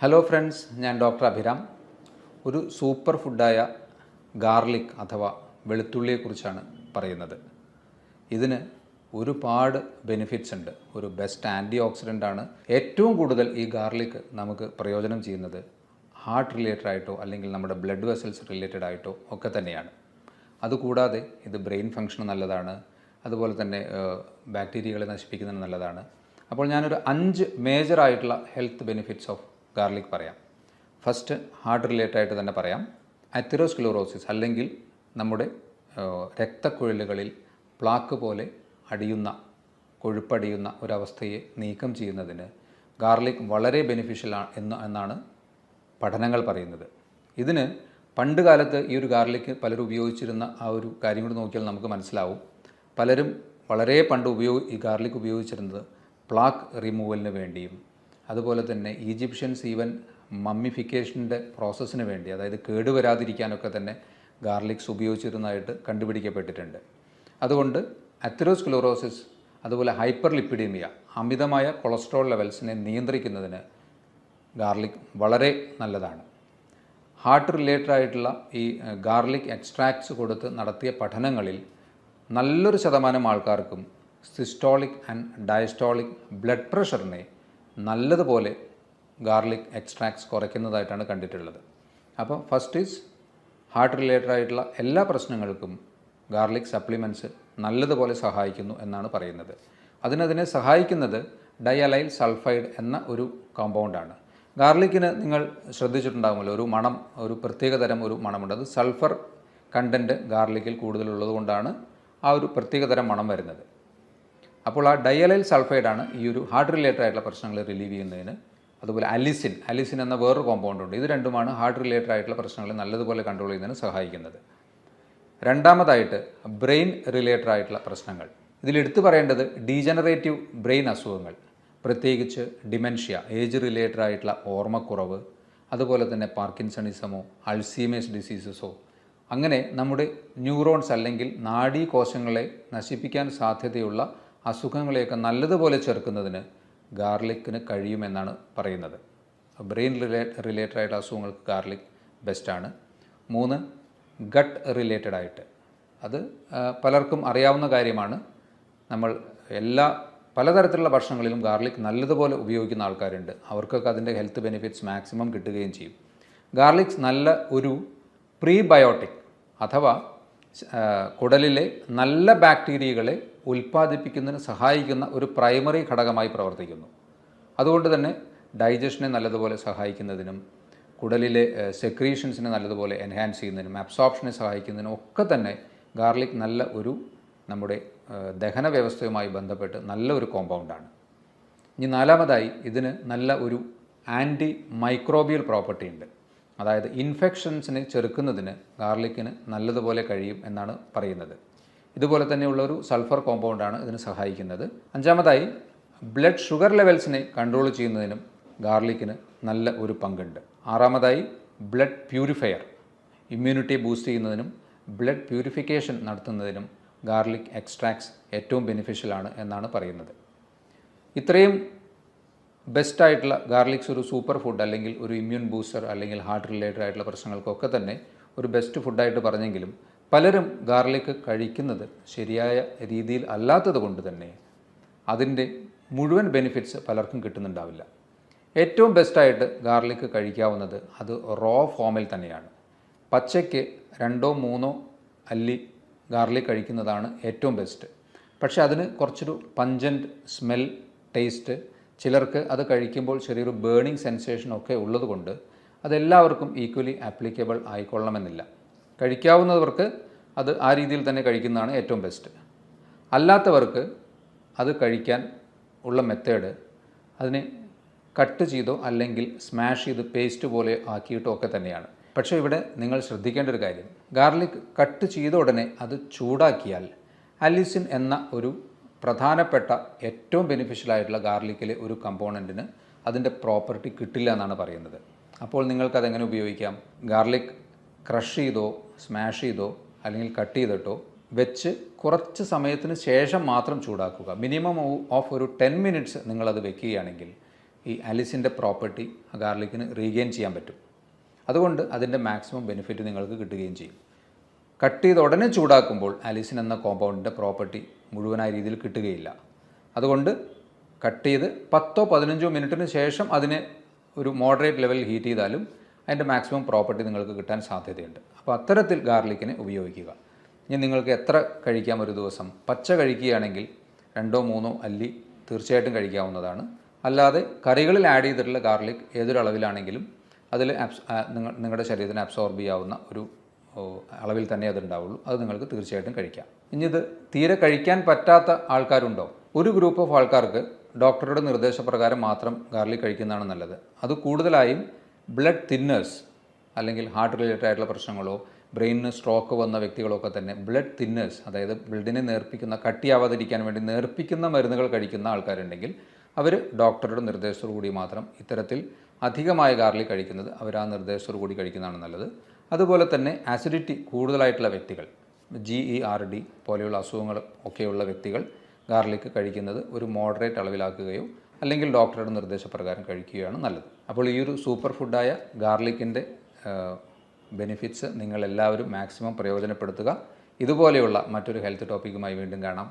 Hello friends, ഞാൻ doctor Abhiram. ഒരു super ഫുഡായ garlic അഥവാ വെളുത്തുള്ളിയെക്കുറിച്ചാണ് പറയുന്നത്. ഇതിന് ഒരുപാട് ബെനിഫിറ്റ്സ് ഉണ്ട്. ഒരു ബെസ്റ്റ് ആൻറ്റി ഓക്സിഡൻ്റ് ആണ്. ഏറ്റവും കൂടുതൽ ഈ ഗാർലിക് നമുക്ക് പ്രയോജനം ചെയ്യുന്നത് ഹാർട്ട് റിലേറ്റഡ് ആയിട്ടോ അല്ലെങ്കിൽ നമ്മുടെ ബ്ലഡ് വെസൽസ് റിലേറ്റഡ് ആയിട്ടോ ഒക്കെ തന്നെയാണ്. അതുകൂടാതെ ഇത് ബ്രെയിൻ ഫങ്ഷന് നല്ലതാണ്. അതുപോലെ തന്നെ ബാക്ടീരിയകളെ നശിപ്പിക്കുന്നതിന് നല്ലതാണ്. അപ്പോൾ ഞാനൊരു 5 മേജറായിട്ടുള്ള ഹെൽത്ത് ബെനിഫിറ്റ്സ് ഓഫ് ഗാർലിക് പറയാം. ഫസ്റ്റ് ഹാർട്ട് റിലേറ്റഡ് ആയിട്ട് തന്നെ പറയാം. അതെറോസ്ക്ലെറോസിസ് അല്ലെങ്കിൽ നമ്മുടെ രക്തക്കുഴലുകളിൽ പ്ലാക്ക് പോലെ കൊഴുപ്പടിയുന്ന ഒരവസ്ഥയെ നീക്കം ചെയ്യുന്നതിന് ഗാർലിക് വളരെ ബെനിഫിഷ്യൽ എന്നാണ് പഠനങ്ങൾ പറയുന്നത്. ഇതിന് പണ്ട് കാലത്ത് ഈ ഒരു ഗാർലിക് പലരും ഉപയോഗിച്ചിരുന്ന ആ ഒരു കാര്യം കൂടി നോക്കിയാൽ നമുക്ക് മനസ്സിലാവും. പലരും വളരെ പണ്ട് ഈ ഗാർലിക് ഉപയോഗിച്ചിരുന്നത് പ്ലാക്ക് റിമൂവലിന് വേണ്ടിയും അതുപോലെ തന്നെ ഈജിപ്ഷ്യൻസ് ഈവൻ മമ്മിഫിക്കേഷൻ്റെ പ്രോസസ്സിന് വേണ്ടി, അതായത് കേടുവരാതിരിക്കാനൊക്കെ തന്നെ ഗാർലിക്സ് ഉപയോഗിച്ചിരുന്നതായിട്ട് കണ്ടുപിടിക്കപ്പെട്ടിട്ടുണ്ട്. അതുകൊണ്ട് അതെറോസ്ക്ലെറോസിസ് അതുപോലെ ഹൈപ്പർ ലിപ്പിഡീമിയ, അമിതമായ കൊളസ്ട്രോൾ ലെവൽസിനെ നിയന്ത്രിക്കുന്നതിന് ഗാർലിക് വളരെ നല്ലതാണ്. ഹാർട്ട് റിലേറ്റഡ് ആയിട്ടുള്ള ഈ ഗാർലിക് എക്സ്ട്രാക്ട്സ് കൊടുത്ത് നടത്തിയ പഠനങ്ങളിൽ നല്ലൊരു ശതമാനം ആൾക്കാർക്കും സിസ്റ്റോളിക് ആൻഡ് ഡയസ്റ്റോളിക് ബ്ലഡ് പ്രഷറിനെ നല്ലതുപോലെ ഗാർലിക് എക്സ്ട്രാക്ട്സ് കുറയ്ക്കുന്നതായിട്ടാണ് കണ്ടിട്ടുള്ളത്. അപ്പോൾ ഫസ്റ്റ് ഈസ് ഹാർട്ട് റിലേറ്റഡ് ആയിട്ടുള്ള എല്ലാ പ്രശ്നങ്ങൾക്കും ഗാർലിക് സപ്ലിമെൻറ്റ്സ് നല്ലതുപോലെ സഹായിക്കുന്നു എന്നാണ് പറയുന്നത്. അതിനെ സഹായിക്കുന്നത് ഡയലൈൽ സൾഫൈഡ് എന്ന ഒരു കോമ്പൗണ്ടാണ്. ഗാർലിക്കിന് നിങ്ങൾ ശ്രദ്ധിച്ചിട്ടുണ്ടാകുമല്ലോ, ഒരു പ്രത്യേകതരം ഒരു മണമുണ്ട്. അത് സൾഫർ കണ്ടൻറ്റ് ഗാർലിക്കിൽ കൂടുതലുള്ളത് കൊണ്ടാണ് ആ ഒരു പ്രത്യേകതരം മണം വരുന്നത്. അപ്പോൾ ആ ഡയലൈൽ സൾഫൈഡാണ് ഈ ഒരു ഹാർട്ട് റിലേറ്റഡ് ആയിട്ടുള്ള പ്രശ്നങ്ങൾ റിലീവ് ചെയ്യുന്നതിന്. അതുപോലെ അലിസിൻ എന്ന വേറൊരു കോമ്പൗണ്ട് ഉണ്ട്. ഇത് രണ്ടുമാണ് ഹാർട്ട് റിലേറ്റഡ് ആയിട്ടുള്ള പ്രശ്നങ്ങൾ നല്ലതുപോലെ കൺട്രോൾ ചെയ്യുന്നതിന് സഹായിക്കുന്നത്. രണ്ടാമതായിട്ട് ബ്രെയിൻ റിലേറ്റഡ് ആയിട്ടുള്ള പ്രശ്നങ്ങൾ. ഇതിലെടുത്തു പറയേണ്ടത് ഡീജനറേറ്റീവ് ബ്രെയിൻ അസുഖങ്ങൾ, പ്രത്യേകിച്ച് ഡിമെൻഷ്യ, ഏജ് റിലേറ്റഡ് ആയിട്ടുള്ള ഓർമ്മക്കുറവ്, അതുപോലെ തന്നെ പാർക്കിൻസണിസമോ അൾസീമേഴ്സ് ഡിസീസസോ, അങ്ങനെ നമ്മുടെ ന്യൂറോൺസ് അല്ലെങ്കിൽ നാഡീകോശങ്ങളെ നശിപ്പിക്കാൻ സാധ്യതയുള്ള അസുഖങ്ങളെയൊക്കെ നല്ലതുപോലെ ചെറുക്കുന്നതിന് ഗാർലിക്കിന് കഴിയുമെന്നാണ് പറയുന്നത്. ബ്രെയിൻ റിലേറ്റഡ് ആയിട്ടുള്ള അസുഖങ്ങൾക്ക് ഗാർലിക് ബെസ്റ്റാണ്. 3, ഗട്ട് റിലേറ്റഡ് ആയിട്ട്, അത് പലർക്കും അറിയാവുന്ന കാര്യമാണ്. നമ്മൾ പലതരത്തിലുള്ള ഭക്ഷണങ്ങളിലും ഗാർലിക് നല്ലതുപോലെ ഉപയോഗിക്കുന്ന ആൾക്കാരുണ്ട്. അവർക്കൊക്കെ അതിൻ്റെ ഹെൽത്ത് ബെനിഫിറ്റ്സ് മാക്സിമം കിട്ടുകയും ചെയ്യും. ഗാർലിക്സ് നല്ല ഒരു പ്രീബയോട്ടിക് അഥവാ കുടലിലെ നല്ല ബാക്ടീരിയകളെ ഉൽപ്പാദിപ്പിക്കുന്നതിന് സഹായിക്കുന്ന ഒരു പ്രൈമറി ഘടകമായി പ്രവർത്തിക്കുന്നു. അതുകൊണ്ട് തന്നെ ഡൈജഷനെ നല്ലതുപോലെ സഹായിക്കുന്നതിനും കുടലിലെ സെക്രീഷൻസിനെ നല്ലതുപോലെ എൻഹാൻസ് ചെയ്യുന്നതിനും അബ്സോർപ്ഷനെ സഹായിക്കുന്നതിനും ഒക്കെ തന്നെ ഗാർലിക് നല്ല ഒരു നമ്മുടെ ദഹന വ്യവസ്ഥയുമായി ബന്ധപ്പെട്ട് നല്ല ഒരു കോമ്പൗണ്ടാണ്. ഇനി നാലാമതായി ഇതിന് നല്ല ഒരു ആൻറ്റി മൈക്രോബിയൽ പ്രോപ്പർട്ടി ഉണ്ട്. അതായത് ഇൻഫെക്ഷൻസിനെ ചെറുക്കുന്നതിന് ഗാർലിക്കിന് നല്ലതുപോലെ കഴിയും എന്നാണ് പറയുന്നത്. ഇതുപോലെ തന്നെയുള്ള ഒരു സൾഫർ കോമ്പൗണ്ടാണ് ഇതിന് സഹായിക്കുന്നത്. അഞ്ചാമതായി ബ്ലഡ് ഷുഗർ ലെവൽസിനെ കൺട്രോൾ ചെയ്യുന്നതിനും ഗാർലിക്കിന് നല്ല ഒരു പങ്കുണ്ട്. ആറാമതായി ബ്ലഡ് പ്യൂരിഫയർ, ഇമ്മ്യൂണിറ്റി ബൂസ്റ്റ് ചെയ്യുന്നതിനും ബ്ലഡ് പ്യൂരിഫിക്കേഷൻ നടത്തുന്നതിനും ഗാർലിക് എക്സ്ട്രാക്ട്സ് ഏറ്റവും ബെനിഫിഷ്യലാണ് എന്നാണ് പറയുന്നത്. ഇത്രയും ബെസ്റ്റായിട്ടുള്ള ഗാർലിക്സ് ഒരു സൂപ്പർ ഫുഡ് അല്ലെങ്കിൽ ഒരു ഇമ്മ്യൂൺ ബൂസ്റ്റർ അല്ലെങ്കിൽ ഹാർട്ട് റിലേറ്റഡ് ആയിട്ടുള്ള പ്രശ്നങ്ങൾക്കൊക്കെ തന്നെ ഒരു ബെസ്റ്റ് ഫുഡായിട്ട് പറഞ്ഞെങ്കിലും പലരും ഗാർലിക് കഴിക്കുന്നത് ശരിയായ രീതിയിൽ അല്ലാത്തത് കൊണ്ട് തന്നെ അതിൻ്റെ മുഴുവൻ ബെനിഫിറ്റ്സ് പലർക്കും കിട്ടുന്നുണ്ടാവില്ല. ഏറ്റവും ബെസ്റ്റായിട്ട് ഗാർലിക് കഴിക്കാവുന്നത് അത് റോ ഫോമിൽ തന്നെയാണ്. പച്ചയ്ക്ക് 2-3 അല്ലി ഗാർലിക് കഴിക്കുന്നതാണ് ഏറ്റവും ബെസ്റ്റ്. പക്ഷേ അതിന് കുറച്ചൊരു പഞ്ചൻറ്റ് സ്മെൽ, ടേസ്റ്റ്, ചിലർക്ക് അത് കഴിക്കുമ്പോൾ ചെറിയൊരു ബേണിംഗ് സെൻസേഷനൊക്കെ ഉള്ളതുകൊണ്ട് അതെല്ലാവർക്കും ഈക്വലി ആപ്ലിക്കബിൾ ആയിക്കൊള്ളണമെന്നില്ല. കഴിക്കാവുന്നവർക്ക് അത് ആ രീതിയിൽ തന്നെ കഴിക്കുന്നതാണ് ഏറ്റവും ബെസ്റ്റ്. അല്ലാത്തവർക്ക് അത് കഴിക്കാൻ ഉള്ള മെത്തേഡ് അതിനെ കട്ട് ചെയ്തോ അല്ലെങ്കിൽ സ്മാഷ് ചെയ്ത് പേസ്റ്റ് പോലെ ആക്കിയിട്ടോ ഒക്കെ തന്നെയാണ്. പക്ഷേ ഇവിടെ നിങ്ങൾ ശ്രദ്ധിക്കേണ്ട ഒരു കാര്യം, ഗാർലിക് കട്ട് ചെയ്ത ഉടനെ അത് ചൂടാക്കിയാൽ അലിസിൻ എന്ന ഒരു പ്രധാനപ്പെട്ട ഏറ്റവും ബെനിഫിഷ്യലായിട്ടുള്ള ഗാർലിക്കിലെ ഒരു കമ്പോണൻറ്റിന് അതിൻ്റെ പ്രോപ്പർട്ടി കിട്ടില്ല എന്നാണ് പറയുന്നത്. അപ്പോൾ നിങ്ങൾക്കതെങ്ങനെ ഉപയോഗിക്കാം? ഗാർലിക് ക്രഷ് ചെയ്തോ സ്മാഷ് ചെയ്തോ അല്ലെങ്കിൽ കട്ട് ചെയ്തിട്ടോ വെച്ച് കുറച്ച് സമയത്തിന് ശേഷം മാത്രം ചൂടാക്കുക. മിനിമം ഓഫ് ഒരു 10 മിനിറ്റ്സ് നിങ്ങളത് വെക്കുകയാണെങ്കിൽ ഈ അലിസിൻ്റെ പ്രോപ്പർട്ടി ഗാർലിക്കിന് റീഗെയിൻ ചെയ്യാൻ പറ്റും. അതുകൊണ്ട് അതിൻ്റെ മാക്സിമം ബെനിഫിറ്റ് നിങ്ങൾക്ക് കിട്ടുകയും ചെയ്യും. കട്ട് ചെയ്ത് ഉടനെ ചൂടാക്കുമ്പോൾ അലിസിൻ എന്ന കോമ്പൗണ്ടിൻ്റെ പ്രോപ്പർട്ടി മുഴുവനായ രീതിയിൽ കിട്ടുകയില്ല. അതുകൊണ്ട് കട്ട് ചെയ്ത് 10-15 മിനിറ്റിന് ശേഷം അതിനെ ഒരു മോഡറേറ്റ് ലെവലിൽ ഹീറ്റ് ചെയ്താലും അതിൻ്റെ മാക്സിമം പ്രോപ്പർട്ടി നിങ്ങൾക്ക് കിട്ടാൻ സാധ്യതയുണ്ട്. അപ്പോൾ അത്തരത്തിൽ ഗാർലിക്കിനെ ഉപയോഗിക്കുക. ഇനി നിങ്ങൾക്ക് എത്ര കഴിക്കാം ഒരു ദിവസം? പച്ച കഴിക്കുകയാണെങ്കിൽ 2-3 അല്ലി തീർച്ചയായിട്ടും കഴിക്കാവുന്നതാണ്. അല്ലാതെ കറികളിൽ ആഡ് ചെയ്തിട്ടുള്ള ഗാർലിക് ഏതൊരു അളവിലാണെങ്കിലും അതിൽ നിങ്ങളുടെ ശരീരത്തിന് അബ്സോർബ് ചെയ്യാവുന്ന ഒരു അളവിൽ തന്നെ അതുണ്ടാവുള്ളൂ. അത് നിങ്ങൾക്ക് തീർച്ചയായിട്ടും കഴിക്കാം. ഇനി ഇത് തീരെ കഴിക്കാൻ പറ്റാത്ത ആൾക്കാരുണ്ടോ? ഒരു ഗ്രൂപ്പ് ഓഫ് ആൾക്കാർക്ക് ഡോക്ടറുടെ നിർദ്ദേശപ്രകാരം മാത്രം ഗാർലിക് കഴിക്കുന്നതാണ് നല്ലത്. അത് കൂടുതലായും ബ്ലഡ് തിന്നേഴ്സ് അല്ലെങ്കിൽ ഹാർട്ട് റിലേറ്റഡ് ആയിട്ടുള്ള പ്രശ്നങ്ങളോ ബ്രെയിനിന് സ്ട്രോക്ക് വന്ന വ്യക്തികളൊക്കെ തന്നെ ബ്ലഡ് തിന്നേഴ്സ്, അതായത് ബ്ലഡിനെ നേർപ്പിക്കുന്ന, കട്ടിയാവാതിരിക്കാൻ വേണ്ടി നേർപ്പിക്കുന്ന മരുന്നുകൾ കഴിക്കുന്ന ആൾക്കാരുണ്ടെങ്കിൽ അവർ ഡോക്ടറുടെ നിർദ്ദേശത്തോടു കൂടി മാത്രം ഇത്തരത്തിൽ അധികമായ ഗാർലിക് കഴിക്കുന്നത് അവർ ആ നിർദ്ദേശത്തോടു കൂടി കഴിക്കുന്നതാണ് നല്ലത്. അതുപോലെ തന്നെ ആസിഡിറ്റി കൂടുതലായിട്ടുള്ള വ്യക്തികൾ, GERD പോലെയുള്ള അസുഖങ്ങൾ ഒക്കെയുള്ള വ്യക്തികൾ ഗാർലിക് കഴിക്കുന്നത് ഒരു മോഡറേറ്റ് അളവിലാക്കുകയോ അല്ലെങ്കിൽ ഡോക്ടറുടെ നിർദ്ദേശപ്രകാരം കഴിക്കുകയാണ് നല്ലത്. അപ്പോൾ ഈ ഒരു സൂപ്പർ ഫുഡായ ഗാർലിക്കിൻ്റെ ബെനിഫിറ്റ്സ് നിങ്ങളെല്ലാവരും മാക്സിമം പ്രയോജനപ്പെടുത്തുക. ഇതുപോലെയുള്ള മറ്റൊരു ഹെൽത്ത് ടോപ്പിക്കുമായി വീണ്ടും കാണാം.